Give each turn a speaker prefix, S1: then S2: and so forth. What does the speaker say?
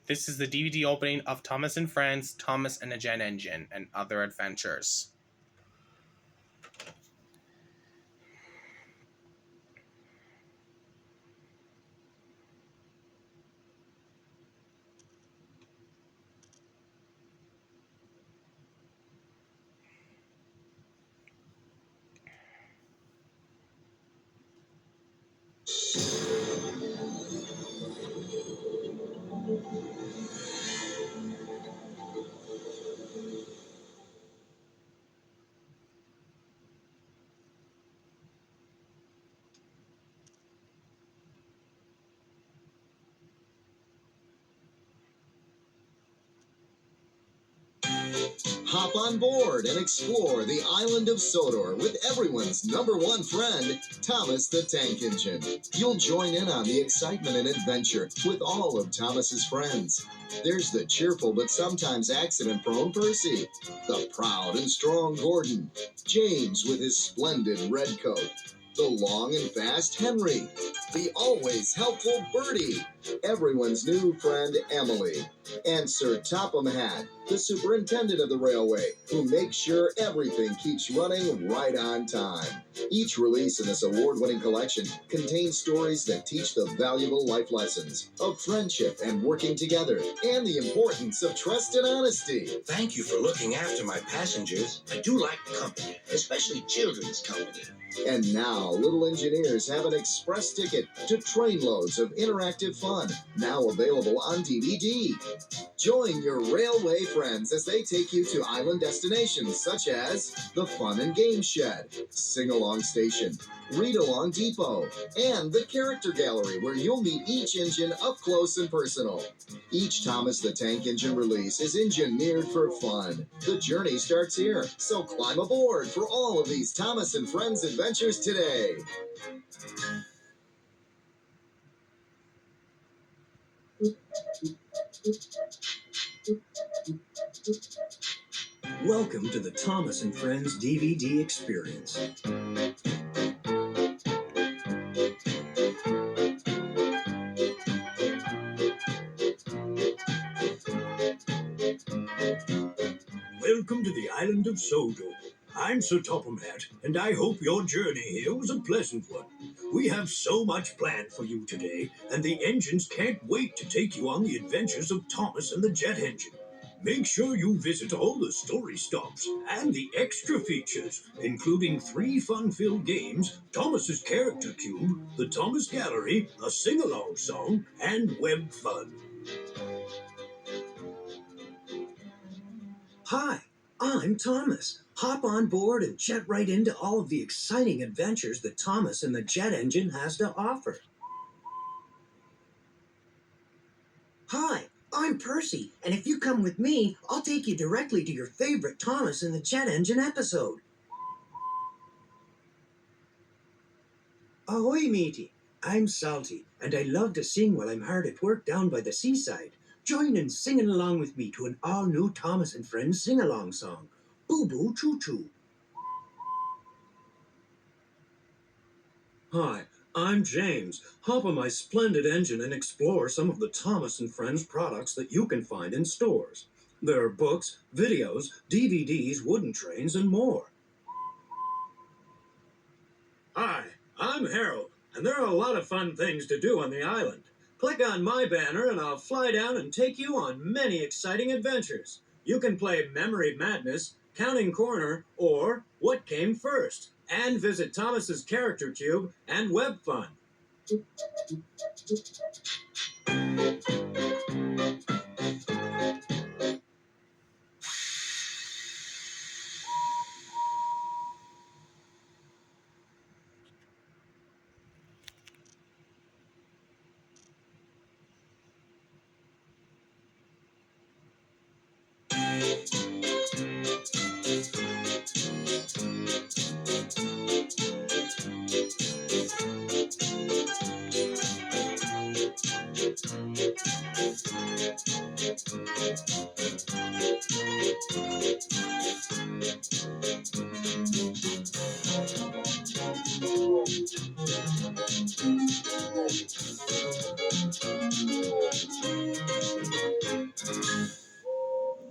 S1: This is the DVD opening of Thomas and Friends, Thomas and the Jet Engine, and Other Adventures.
S2: Hop on board and explore the island of Sodor with everyone's number one friend, Thomas the Tank Engine. You'll join in on the excitement and adventure with all of Thomas's friends. There's the cheerful but sometimes accident-prone Percy, the proud and strong Gordon, James with his splendid red coat, the long and fast Henry, the always helpful Bertie, everyone's new friend Emily, and Sir Topham Hatt, the superintendent of the railway, who makes sure everything keeps running right on time. Each release in this award-winning collection contains stories that teach the valuable life lessons of friendship and working together, and the importance of trust and honesty.
S3: Thank you for looking after my passengers. I do like company, especially children's company.
S2: And now, Little Engineers have an express ticket to trainloads of interactive fun, now available on DVD. Join your railway friends as they take you to island destinations such as the Fun and Game Shed, Sing-Along Station, Read-Along Depot, and the Character Gallery, where you'll meet each engine up close and personal. Each Thomas the Tank Engine release is engineered for fun. The journey starts here, so climb aboard for all of these Thomas and Friends adventures today.
S4: Welcome to the Thomas and Friends DVD experience. Welcome to the island of Sodor. I'm Sir Topham Hatt, and I hope your journey here was a pleasant one. We have so much planned for you today, and the engines can't wait to take you on the adventures of Thomas and the Jet Engine. Make sure you visit all the story stops and the extra features, including 3 fun-filled games, Thomas's Character Cube, the Thomas Gallery, a sing-along song, and web fun. Hi, I'm Thomas. Hop on board and jet right into all of the exciting adventures that Thomas and the Jet Engine has to offer. Hi, I'm Percy, and if you come with me, I'll take you directly to your favorite Thomas and the Jet Engine episode. Ahoy, matey. I'm Salty, and I love to sing while I'm hard at work down by the seaside. Join in singing along with me to an all-new Thomas and Friends sing-along song, Boo Boo Choo Choo. Hi, I'm James. Hop on my splendid engine and explore some of the Thomas and Friends products that you can find in stores. There are books, videos, DVDs, wooden trains, and more. Hi, I'm Harold, and there are a lot of fun things to do on the island. Click on my banner and I'll fly down and take you on many exciting adventures. You can play Memory Madness, Counting Corner, or What Came First, and visit Thomas's Character Cube and Web Fun.